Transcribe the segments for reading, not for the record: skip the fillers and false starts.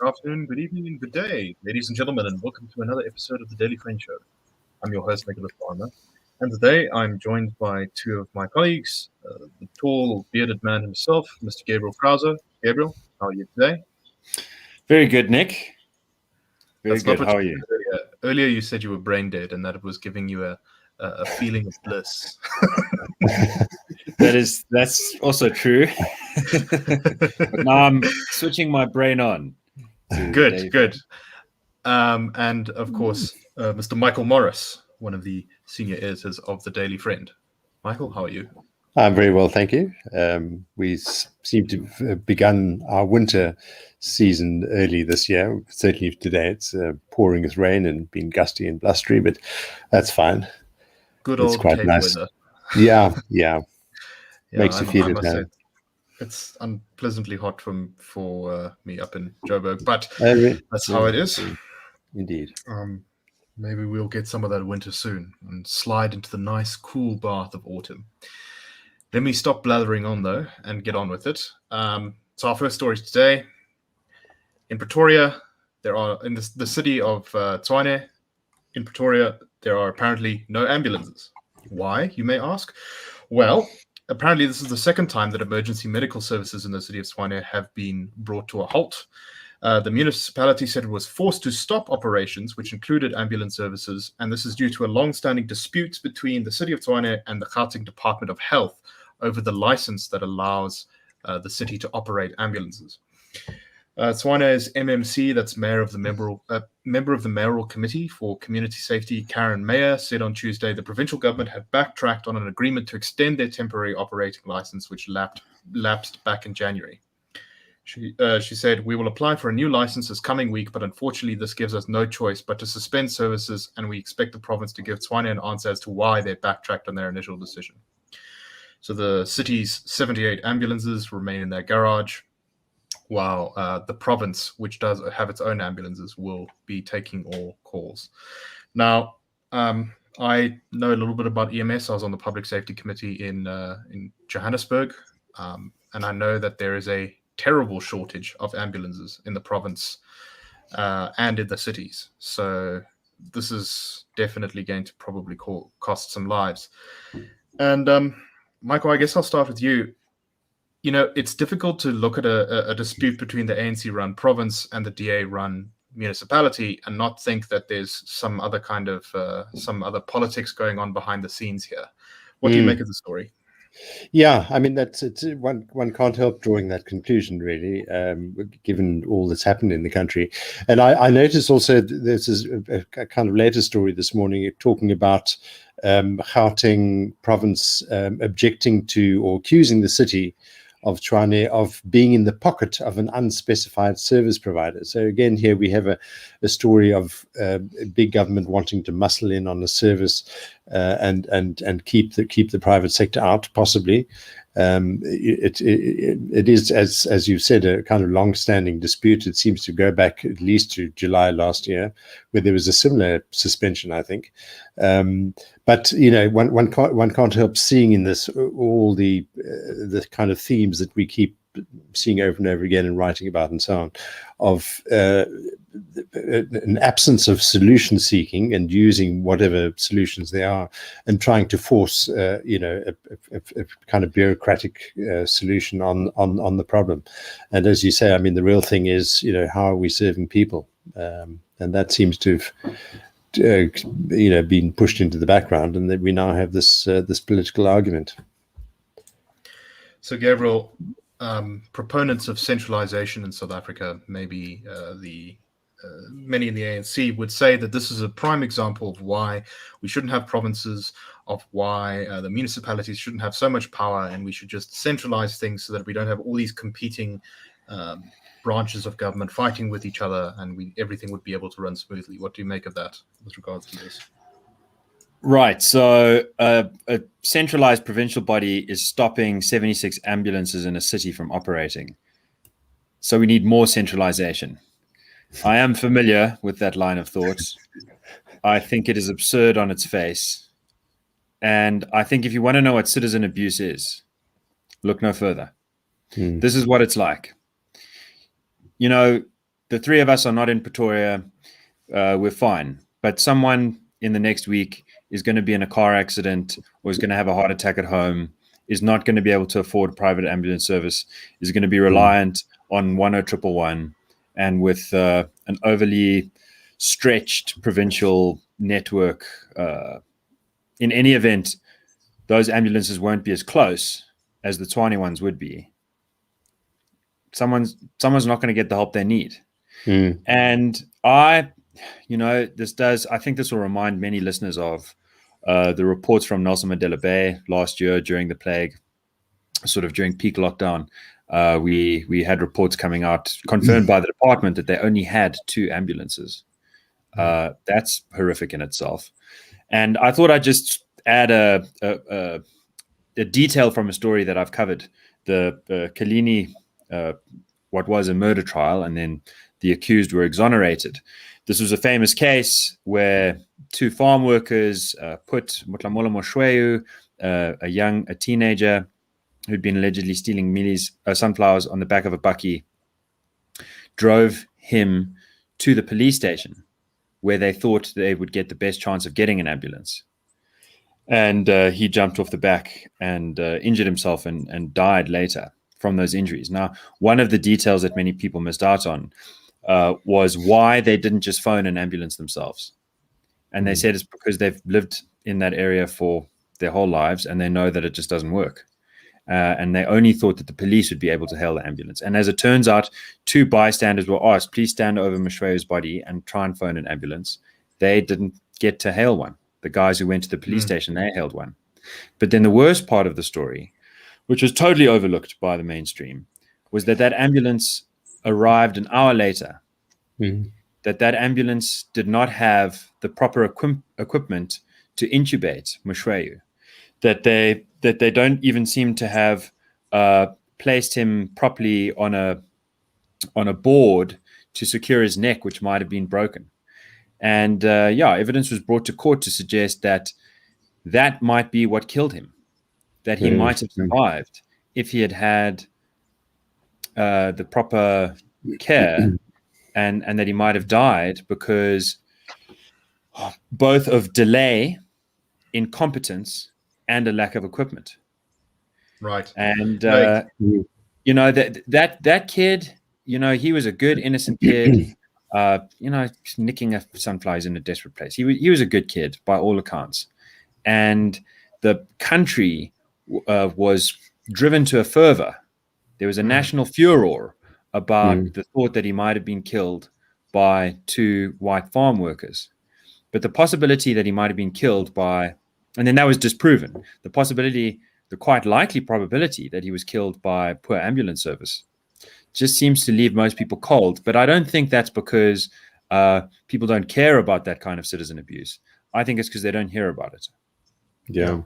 afternoon, good evening, good day, ladies and gentlemen, and welcome to another episode of the Daily Friend Show. I'm your host, Lorimer, and today I'm joined by two of my colleagues, the tall, bearded man himself, Mr. Gabriel Crouse. Gabriel, how are you today? Very good, Nick. Very That's good. Not what How are you? Earlier you said you were brain dead and that it was giving you a feeling of bliss. That's also true. But now I'm switching my brain on. Good. And of course, Mr. Michael Morris, one of the senior editors of the Daily Friend. Michael, how are you? I'm very well, thank you. We seem to have begun our winter season early this year. Certainly today it's pouring with rain and been gusty and blustery, but that's fine. Good old quite cave nice weather. Yeah. Makes you feel it now. It's unpleasantly hot for me up in Joburg, but that's how it is. Indeed. Maybe we'll get some of that winter soon and slide into the nice, cool bath of autumn. Let me stop blathering on, though, and get on with it. So our first story today. In Pretoria, there are, in the city of Tshwane, in Pretoria, there are apparently no ambulances. Why, you may ask? Well, apparently this is the second time that emergency medical services in the city of Tshwane have been brought to a halt. The municipality said it was forced to stop operations, which included ambulance services, and this is due to a long-standing dispute between the City of Tshwane and the Gauteng Department of Health over the license that allows the city to operate ambulances. Tshwane's MMC, that's member of the Mayoral Committee for Community Safety, Karen Meyer, said on Tuesday the provincial government had backtracked on an agreement to extend their temporary operating license, which lapsed back in January. She said, "We will apply for a new license this coming week, but unfortunately this gives us no choice but to suspend services, and we expect the province to give Tshwane an answer as to why they backtracked on their initial decision." So the city's 78 ambulances remain in their garage, while the province, which does have its own ambulances, will be taking all calls. Now, I know a little bit about EMS. I was on the Public Safety Committee in Johannesburg, and I know that there is a terrible shortage of ambulances in the province and in the cities. So this is definitely going to probably cost some lives. And Michael, I guess I'll start with you. You know, it's difficult to look at a dispute between the ANC-run province and the DA-run municipality and not think that there's some other kind of some other politics going on behind the scenes here. What do you make of the story? Yeah, I mean, one can't help drawing that conclusion, really, given all that's happened in the country. And I noticed also this is a kind of later story this morning talking about Gauteng province objecting to or accusing the city of Tshwane of being in the pocket of an unspecified service provider. So again, here we have a story of big government wanting to muscle in on the service and keep the private sector out, possibly. It is, as you've said, a kind of long-standing dispute. It seems to go back at least to July last year, where there was a similar suspension, I think. But you know, one can't help seeing in this all the kind of themes that we keep seeing over and over again and writing about and so on, of an absence of solution seeking and using whatever solutions there are and trying to force a kind of bureaucratic solution on the problem. And as you say, I mean, the real thing is, you know, how are we serving people? And that seems to have been pushed into the background, and that we now have this political argument. So Gabriel, proponents of centralization in South Africa, maybe many in the ANC, would say that this is a prime example of why we shouldn't have provinces, of why the municipalities shouldn't have so much power, and we should just centralize things so that we don't have all these competing branches of government fighting with each other, and everything would be able to run smoothly. What do you make of that with regards to this? Right. So a centralized provincial body is stopping 76 ambulances in a city from operating. So we need more centralization. I am familiar with that line of thought. I think it is absurd on its face. And I think if you want to know what citizen abuse is, look no further. This is what it's like. You know, the three of us are not in Pretoria. We're fine. But someone in the next week is going to be in a car accident or is going to have a heart attack at home, is not going to be able to afford private ambulance service, is going to be reliant on 10111, and with an overly stretched provincial network. In any event, those ambulances won't be as close as the Tshwane ones would be. Someone's not going to get the help they need. And I think this will remind many listeners of the reports from Nelson Mandela Bay last year during the plague, sort of during peak lockdown. We had reports coming out confirmed by the department that they only had 2 ambulances. That's horrific in itself. And I thought I'd just add a detail from a story that I've covered, the Kalini, what was a murder trial, and then the accused were exonerated. This was a famous case where 2 farm workers put Mutlamola Moshweyu, a teenager who'd been allegedly stealing sunflowers on the back of a bakkie, drove him to the police station where they thought they would get the best chance of getting an ambulance. And he jumped off the back and injured himself and died later from those injuries. Now, one of the details that many people missed out on was why they didn't just phone an ambulance themselves. And they said it's because they've lived in that area for their whole lives and they know that it just doesn't work. And they only thought that the police would be able to hail the ambulance. And as it turns out, 2 bystanders were asked, please stand over Moshweyu's body and try and phone an ambulance. They didn't get to hail one. The guys who went to the police station, they hailed one. But then the worst part of the story, which was totally overlooked by the mainstream, was that ambulance arrived an hour later. That ambulance did not have the proper equipment to intubate Moshweyu. That they don't even seem to have placed him properly on a board to secure his neck, which might have been broken. And evidence was brought to court to suggest that might be what killed him, that he might have survived if he had the proper care, and that he might have died because both of delay, incompetence, and a lack of equipment. Right. And that kid, he was a good, innocent kid. Nicking sunflowers in a desperate place. He was a good kid by all accounts, and the country was driven to a fervor. There was a national furor about the thought that he might have been killed by 2 white farm workers, but the possibility that he might have been killed by, and then that was disproven. The quite likely probability that he was killed by poor ambulance service just seems to leave most people cold. But I don't think that's because people don't care about that kind of citizen abuse. I think it's because they don't hear about it. Yeah.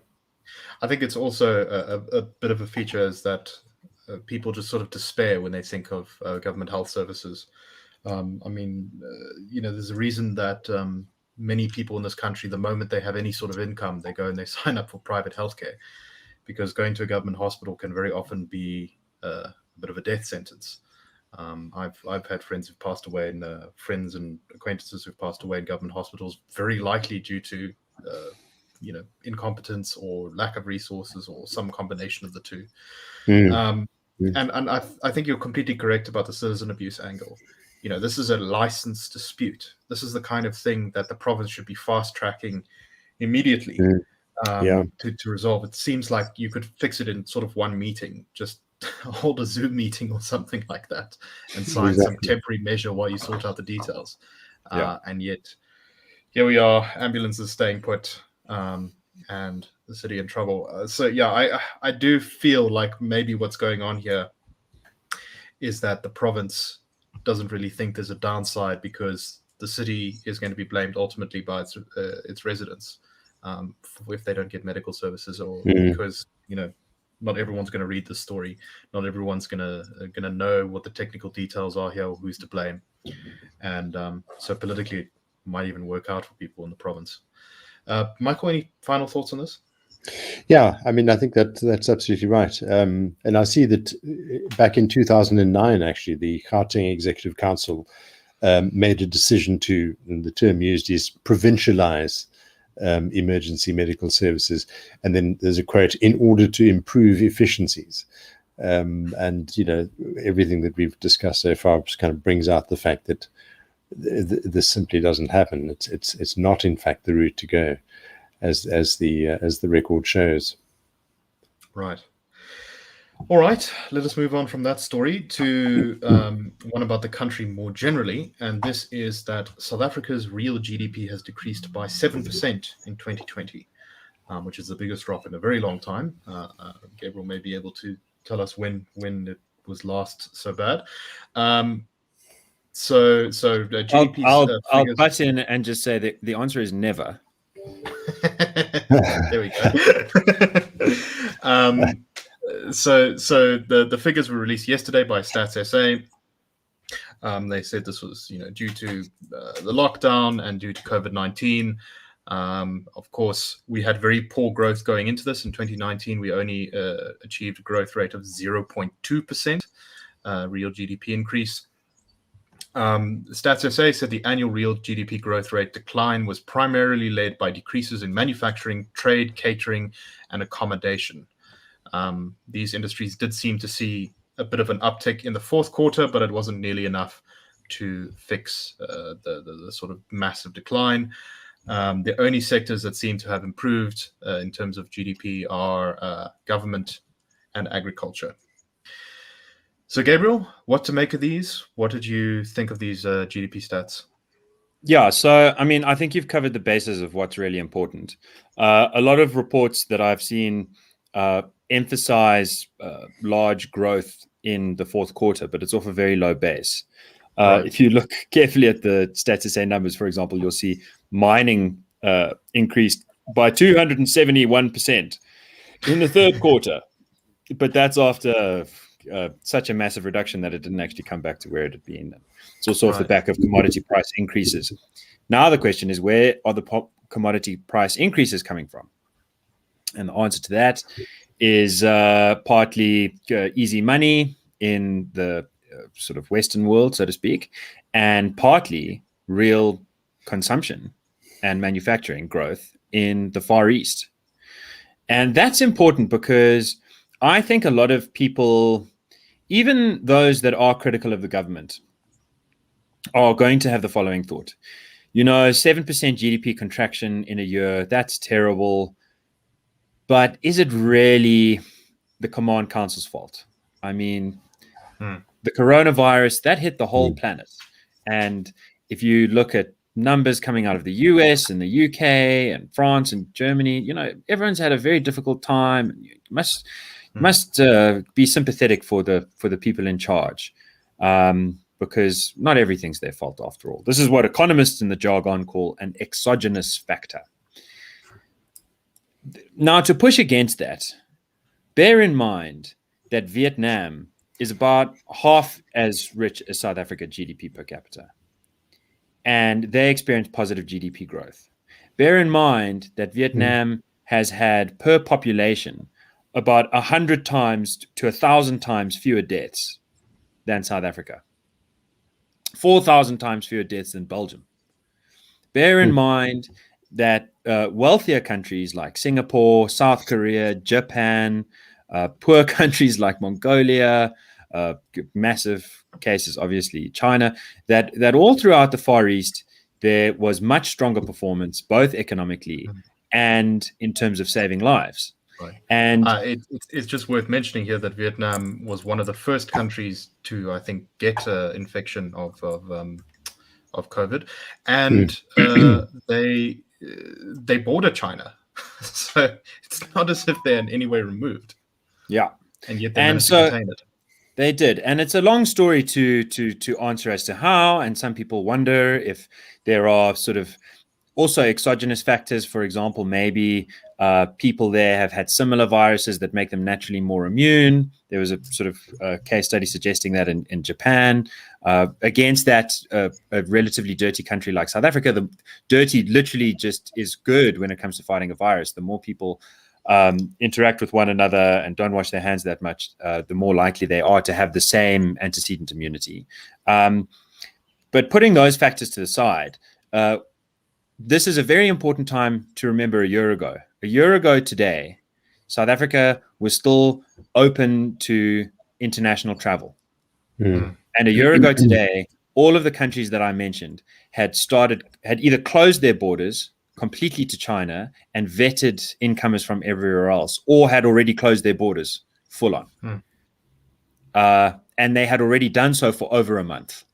I think it's also a bit of a feature is that people just sort of despair when they think of government health services. There's a reason that many people in this country, the moment they have any sort of income, they go and they sign up for private healthcare, because going to a government hospital can very often be a bit of a death sentence. I've had friends who've passed away, and friends and acquaintances who've passed away in government hospitals, very likely due to incompetence or lack of resources or some combination of the two. And I think you're completely correct about the citizen abuse angle. This is a license dispute. This is the kind of thing that the province should be fast tracking immediately to resolve. It seems like you could fix it in sort of one meeting, just hold a Zoom meeting or something like that and sign some temporary measure while you sort out the details. And yet here we are, ambulances staying put, and the city in trouble. I do feel like maybe what's going on here is that the province doesn't really think there's a downside, because the city is going to be blamed ultimately by its residents if they don't get medical services, or because not everyone's going to read the story, not everyone's going to know what the technical details are here, or who's to blame, and so politically it might even work out for people in the province. Michael, any final thoughts on this? Yeah, I mean, I think that's absolutely right. And I see that back in 2009, actually, the Gauteng Executive Council made a decision to, and the term used is provincialize emergency medical services. And then there's a quote, in order to improve efficiencies. And, everything that we've discussed so far kind of brings out the fact that this simply doesn't happen. It's not, in fact, the route to go, as the record shows. Right. All right, let us move on from that story to one about the country more generally, and this is that South Africa's real GDP has decreased by 7% in 2020, which is the biggest drop in a very long time. Gabriel may be able to tell us when it was last so bad. So the GDP I'll butt in and just say that the answer is never. There we go. So the figures were released yesterday by Stats SA. They said this was due to the lockdown and due to COVID-19. Of course, we had very poor growth going into this. In 2019, we only achieved a growth rate of 0.2% real GDP increase. Stats SA said the annual real GDP growth rate decline was primarily led by decreases in manufacturing, trade, catering, and accommodation. These industries did seem to see a bit of an uptick in the fourth quarter, but it wasn't nearly enough to fix the sort of massive decline. The only sectors that seem to have improved in terms of GDP are government and agriculture. So, Gabriel, what to make of these? What did you think of these GDP stats? Yeah, so, I mean, I think you've covered the basis of what's really important. A lot of reports that I've seen emphasize large growth in the fourth quarter, but it's off a very low base. Right. If you look carefully at the Stats SA numbers, for example, you'll see mining increased by 271% in the third quarter. But that's after such a massive reduction that it didn't actually come back to where it had been. It's also off the back of commodity price increases. Now the question is, where are the commodity price increases coming from? And the answer to that is partly easy money in the sort of Western world, so to speak, and partly real consumption and manufacturing growth in the Far East. And that's important because I think a lot of people, even those that are critical of the government, are going to have the following thought. 7% GDP contraction in a year, that's terrible. But is it really the Command Council's fault? I mean, the coronavirus, that hit the whole planet. And if you look at numbers coming out of the US and the UK and France and Germany, everyone's had a very difficult time. You must be sympathetic for the people in charge, because not everything's their fault after all. This is what economists in the jargon call an exogenous factor. Now, to push against that, bear in mind that Vietnam is about half as rich as South Africa GDP per capita, and they experience positive GDP growth. Bear in mind that Vietnam has had per population about 100 times to 1,000 times fewer deaths than South Africa, 4,000 times fewer deaths than Belgium. Bear in mind that wealthier countries like Singapore, South Korea, Japan, poor countries like Mongolia, massive cases, obviously, China, that all throughout the Far East, there was much stronger performance, both economically and in terms of saving lives. Right. And it's just worth mentioning here that Vietnam was one of the first countries to, I think, get infection of COVID, and they border China, so it's not as if they're in any way removed. Yeah, and yet they managed to contain it. They did, and it's a long story to answer as to how. And some people wonder if there are sort of also exogenous factors. For example, maybe people there have had similar viruses that make them naturally more immune. There was a sort of case study suggesting that in Japan. Against that, a relatively dirty country like South Africa, the dirty literally just is good when it comes to fighting a virus. The more people interact with one another and don't wash their hands that much, the more likely they are to have the same antecedent immunity. But putting those factors to the side, this is a very important time to remember a year ago. A year ago today, South Africa was still open to international travel. Mm. And a year ago today, all of the countries that I mentioned had either closed their borders completely to China and vetted incomers from everywhere else, or had already closed their borders full on. And they had already done so for over a month.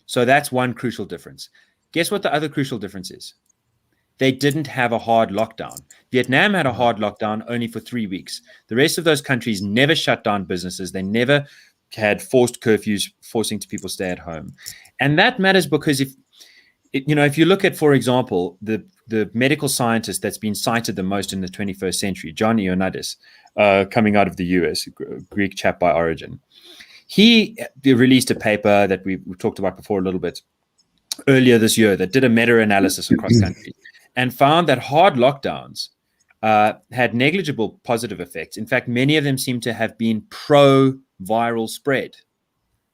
So that's one crucial difference. Guess what the other crucial difference is? They didn't have a hard lockdown. Vietnam had a hard lockdown only for 3 weeks. The rest of those countries never shut down businesses. They never had forced curfews forcing people to stay at home. And that matters because if you look at, for example, the medical scientist that's been cited the most in the 21st century, John Ioannidis, coming out of the US, Greek chap by origin, he released a paper that we talked about before a little bit earlier this year that did a meta-analysis across countries and found that hard lockdowns had negligible positive effects. In fact, many of them seem to have been pro-viral spread.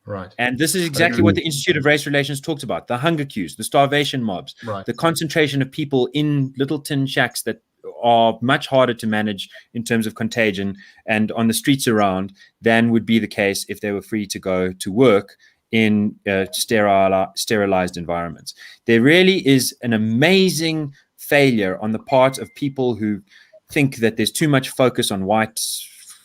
Right. And this is exactly what the Institute of Race Relations talks about: the hunger queues, the starvation mobs, the concentration of people in little tin shacks that are much harder to manage in terms of contagion and on the streets around than would be the case if they were free to go to work in sterilized environments. There really is an amazing failure on the part of people who think that there's too much focus on white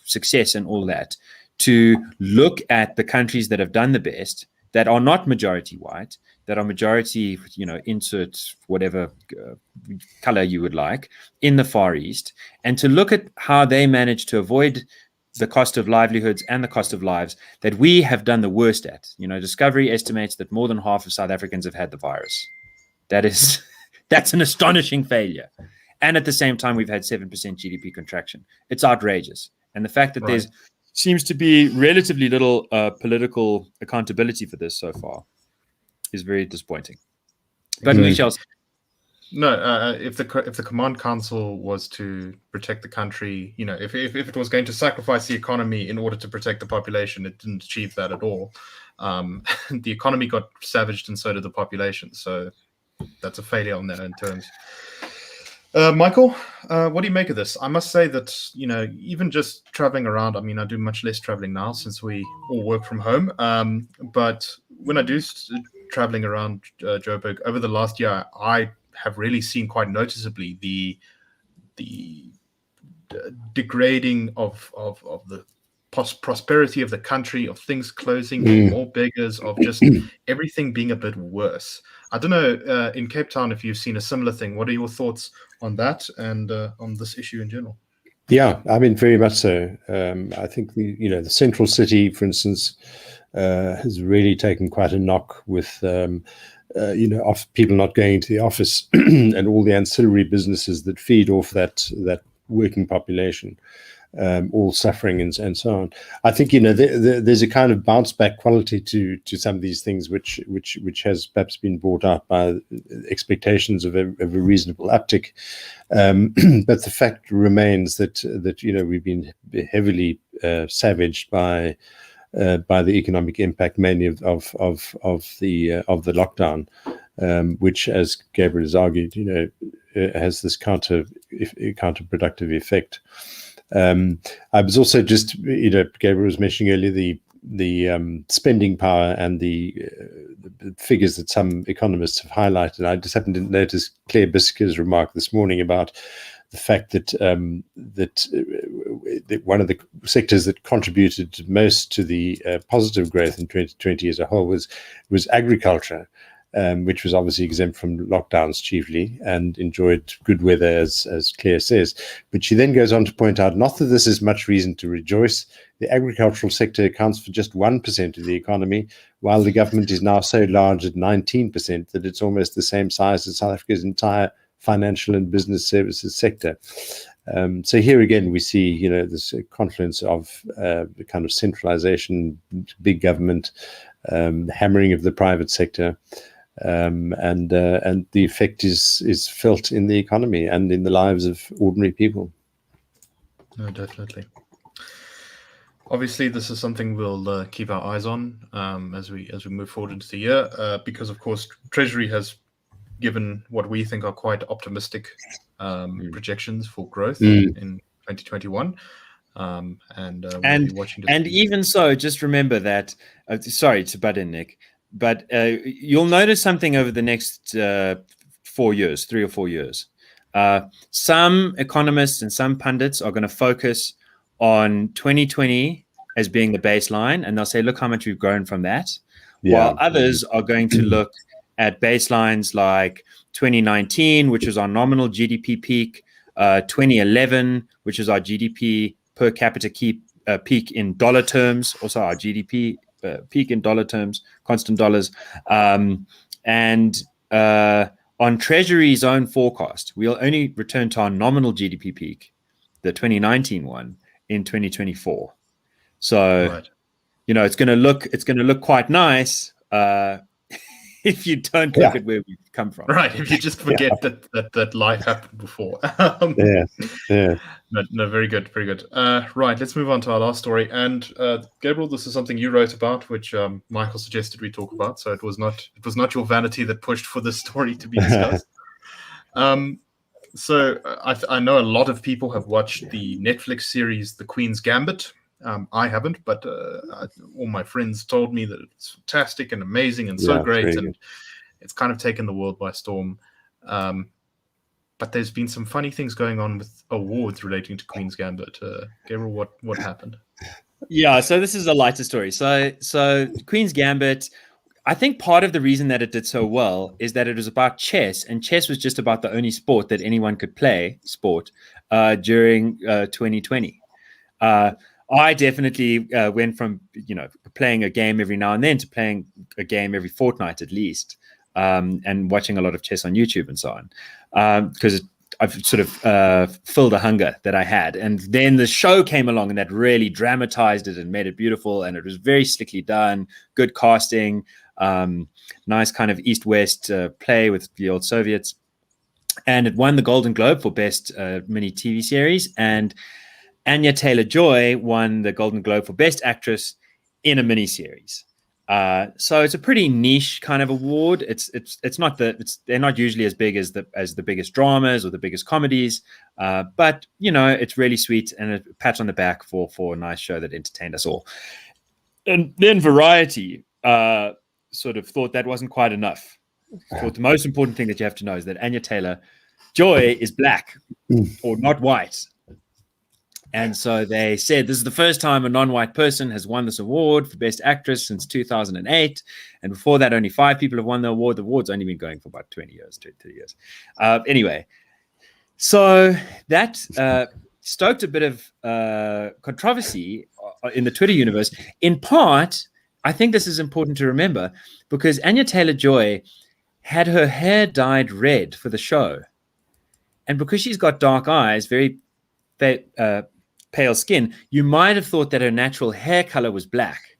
success and all that, to look at the countries that have done the best, that are not majority white, that are majority, insert whatever color you would like, in the Far East, and to look at how they managed to avoid the cost of livelihoods and the cost of lives that we have done the worst at. Discovery estimates that more than half of South Africans have had the virus. That's an astonishing failure. And at the same time, we've had 7% GDP contraction. It's outrageous. And the fact that there's seems to be relatively little political accountability for this so far is very disappointing. But we shall see. No, if the command council was to protect the country, if it was going to sacrifice the economy in order to protect the population, it didn't achieve that at all. The economy got savaged, and so did the population. So that's a failure on their own terms. Michael, what do you make of this? I must say that, even just traveling around, I do much less traveling now since we all work from home. But when I do traveling around Joburg over the last year, I have really seen quite noticeably the degrading of the prosperity of the country, of things closing, more beggars, of just everything being a bit worse. I don't know, in Cape Town, if you've seen a similar thing. What are your thoughts on that and on this issue in general? Yeah, very much so. I think the central city, for instance, has really taken quite a knock with people not going to the office and all the ancillary businesses that feed off that working population. All suffering and so on. I think there's a kind of bounce back quality to some of these things, which has perhaps been brought out by expectations of a reasonable uptick. But the fact remains that we've been heavily savaged by the economic impact, mainly of the lockdown, which, as Gabriel has argued, has this counterproductive effect. I was also just, Gabriel was mentioning earlier the spending power and the figures that some economists have highlighted. I just happened to notice Claire Bisker's remark this morning about the fact that that one of the sectors that contributed most to the positive growth in 2020 as a whole was agriculture. Which was obviously exempt from lockdowns chiefly and enjoyed good weather, as Claire says. But she then goes on to point out, not that this is much reason to rejoice, the agricultural sector accounts for just 1% of the economy, while the government is now so large at 19% that it's almost the same size as South Africa's entire financial and business services sector. So here again, we see, this confluence of the kind of centralization, big government, hammering of the private sector, and the effect is felt in the economy and in the lives of ordinary people. No, definitely. obviously, this is something we'll keep our eyes on as we move forward into the year, because of course Treasury has given what we think are quite optimistic projections for growth in 2021, and we'll be watching. And even so, just remember that. Sorry to butt in, Nick, but you'll notice something over the next 4 years, 3 or 4 years. Some economists and some pundits are going to focus on 2020 as being the baseline, and they'll say, look how much we've grown from that. While others are going to look at baselines like 2019, which was our nominal GDP peak, 2011, which is our GDP per capita peak in dollar terms, also our GDP peak in dollar terms, constant dollars, and on Treasury's own forecast, we'll only return to our nominal GDP peak, the 2019 one, in 2024. So, Right. It's going to look quite nice if you don't look at where we've come from. Right. If you just forget that life happened before. No, very good, very good. Right, let's move on to our last story. And Gabriel, this is something you wrote about, which Michael suggested we talk about. So it was not your vanity that pushed for this story to be discussed. So I know a lot of people have watched the Netflix series The Queen's Gambit. I haven't, but all my friends told me that it's fantastic and amazing and so great, and it's kind of taken the world by storm. But there's been some funny things going on with awards relating to Queen's Gambit. Gabriel, what happened? Yeah, so this is a lighter story. So Queen's Gambit, I think part of the reason that it did so well is that it was about chess, and chess was just about the only sport that anyone could play during 2020. I definitely went from playing a game every now and then to playing a game every fortnight at least, and watching a lot of chess on YouTube and so on, because I've sort of filled a hunger that I had. And then the show came along, and that really dramatized it and made it beautiful, and it was very slickly done, good casting, nice kind of East-West play with the old Soviets, and it won the Golden Globe for Best Mini TV Series, and Anya Taylor-Joy won the Golden Globe for Best Actress in a miniseries. So it's a pretty niche kind of award. They're not usually as big as the biggest dramas or the biggest comedies, but it's really sweet, and a pat on the back for a nice show that entertained us all. And then Variety sort of thought that wasn't quite enough. Thought the most important thing that you have to know is that Anya Taylor-Joy is black or not white. And so they said, this is the first time a non-white person has won this award for Best Actress since 2008. And before that, only 5 people have won the award. The award's only been going for about 20 years, 30 years. Anyway, so that stoked a bit of controversy in the Twitter universe. In part, I think this is important to remember, because Anya Taylor-Joy had her hair dyed red for the show. And because she's got dark eyes, very pale skin, you might have thought that her natural hair color was black,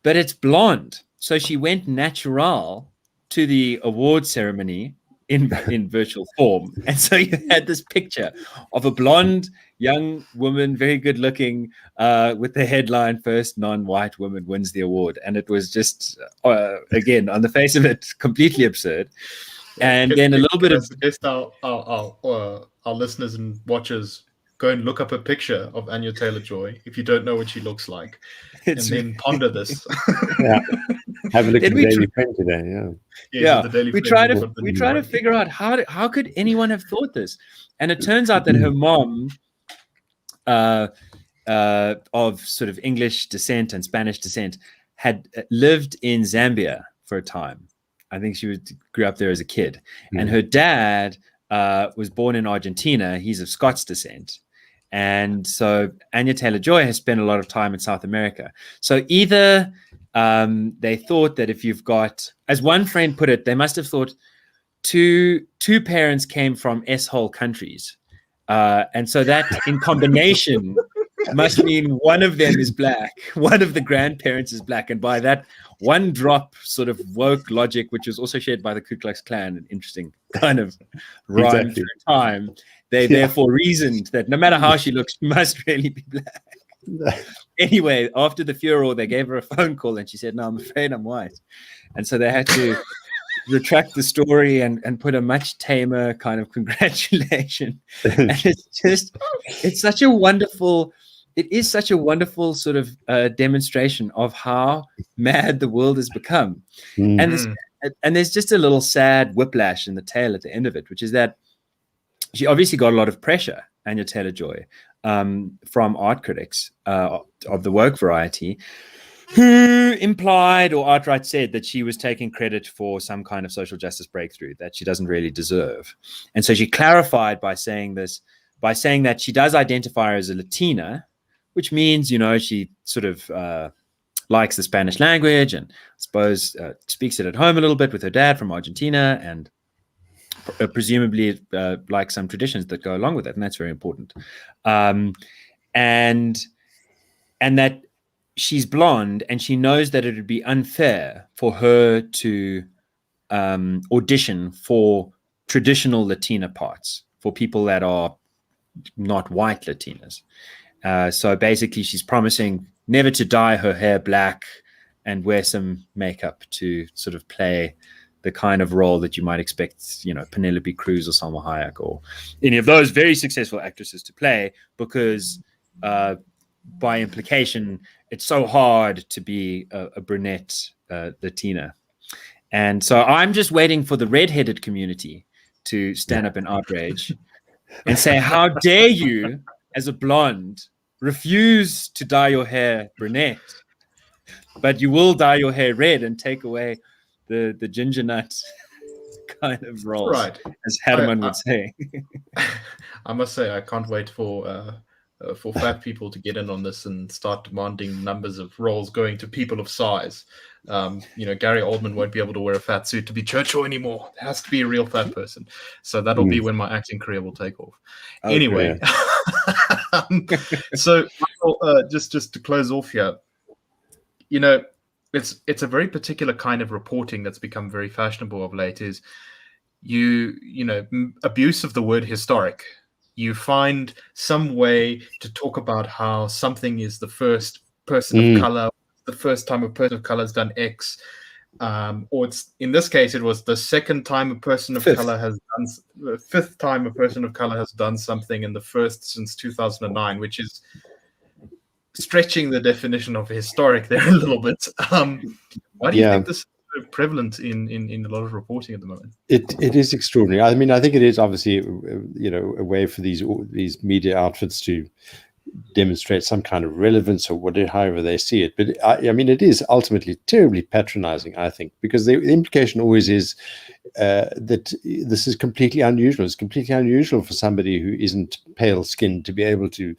but it's blonde. So she went natural to the award ceremony in virtual form, and so you had this picture of a blonde young woman, very good looking, with the headline, "First non-white woman wins the award," and it was just again, on the face of it, completely absurd. And then a little bit of our listeners and watchers, go and look up a picture of Anya Taylor-Joy if you don't know what she looks like, and then ponder this. Have a look at the Daily Print today. We try to figure out how could anyone have thought this, and it turns out that her mom, of sort of English descent and Spanish descent, had lived in Zambia for a time. I think she grew up there as a kid, and her dad was born in Argentina. He's of Scots descent. And so Anya Taylor-Joy has spent a lot of time in South America. So either they thought that if you've got, as one friend put it, they must have thought two parents came from S-hole countries. And so that in combination must mean one of them is black, one of the grandparents is black. And by that one drop sort of woke logic, which was also shared by the Ku Klux Klan, an interesting kind of rhyme through time, they therefore reasoned that no matter how she looks, she must really be black. Anyway, after the furor, they gave her a phone call and she said, "No, I'm afraid I'm white." And so they had to retract the story and put a much tamer kind of congratulation. And it's such a wonderful, it is such a wonderful sort of demonstration of how mad the world has become. Mm. And there's just a little sad whiplash in the tale at the end of it, which is that she obviously got a lot of pressure, Anya Taylor-Joy, from art critics of the woke variety, who implied or outright said that she was taking credit for some kind of social justice breakthrough that she doesn't really deserve. And so she clarified by saying that she does identify as a Latina, which means, she sort of likes the Spanish language and I suppose speaks it at home a little bit with her dad from Argentina, and presumably like some traditions that go along with it, and that's very important. And that she's blonde, and she knows that it would be unfair for her to audition for traditional Latina parts for people that are not white Latinas. So basically, she's promising never to dye her hair black and wear some makeup to sort of play the kind of role that you might expect, Penelope Cruz or Salma Hayek or any of those very successful actresses to play, because by implication, it's so hard to be a brunette Latina. And so I'm just waiting for the redheaded community to stand up in outrage and say, how dare you, as a blonde, refuse to dye your hair brunette, but you will dye your hair red and take away the ginger nut kind of roles, Right, as Harriman would say. I must say, I can't wait for fat people to get in on this and start demanding numbers of roles going to people of size. Gary Oldman won't be able to wear a fat suit to be Churchill anymore. It has to be a real fat person. So that'll be when my acting career will take off. Okay. Anyway, so just to close off here, it's a very particular kind of reporting that's become very fashionable of late. Is abuse of the word historic. You find some way to talk about how something is the first person of color, the first time a person of color has done X, or it's, in this case, it was the second time a person of color has done, the fifth time a person of color has done something, and the first since 2009, which is stretching the definition of historic there a little bit. Why do you think this is prevalent in a lot of reporting at the moment? It is extraordinary. I mean, I think it is obviously a way for these media outfits to demonstrate some kind of relevance or whatever, however they see it. But I mean, it is ultimately terribly patronizing, I think, because the implication always is that this is completely unusual. It's completely unusual for somebody who isn't pale skinned to be able to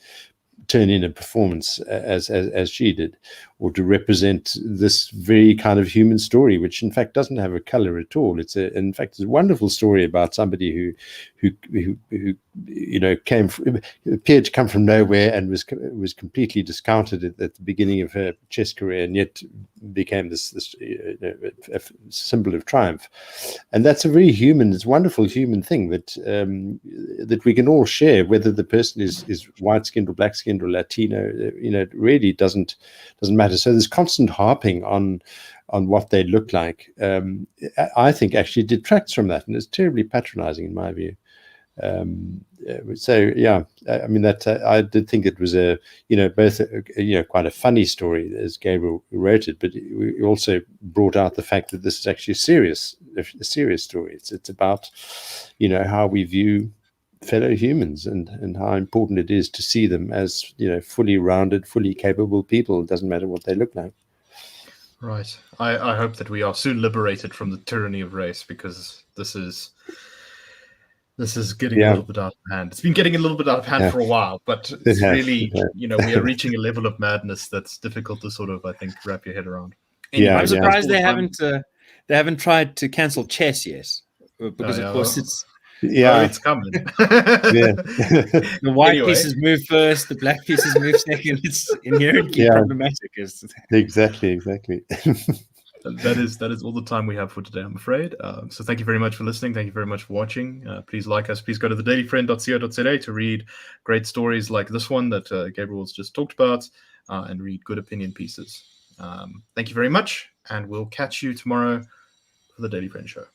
turn in a performance as she did, or to represent this very kind of human story, which in fact doesn't have a color at all. It's in fact a wonderful story about somebody who appeared to come from nowhere and was completely discounted at the beginning of her chess career, and yet became this a symbol of triumph. And that's a very human, it's a wonderful human thing that we can all share, whether the person is white skinned or black skinned or Latino. It really doesn't matter. So there's constant harping on what they look like. I think actually detracts from that, and it's terribly patronizing in my view. So yeah, I mean that I did think it was both quite a funny story as Gabriel wrote it, but we also brought out the fact that this is actually a serious story. It's about how we view fellow humans and how important it is to see them as fully rounded, fully capable people. It doesn't matter what they look like. Right. I hope that we are soon liberated from the tyranny of race, because this is getting a little bit out of hand. It's been getting a little bit out of hand for a while, but it's really, we are reaching a level of madness that's difficult to sort of, I think, wrap your head around. Anyway, I'm surprised they haven't tried to cancel chess yet, because of course it's coming. The white pieces move first, the black pieces move second. It's inherently problematic. Exactly. that is all the time we have for today, I'm afraid. So thank you very much for listening. Thank you very much for watching. Please like us. Please go to thedailyfriend.co.za to read great stories like this one that Gabriel's just talked about, and read good opinion pieces. Thank you very much, and we'll catch you tomorrow for the Daily Friend Show.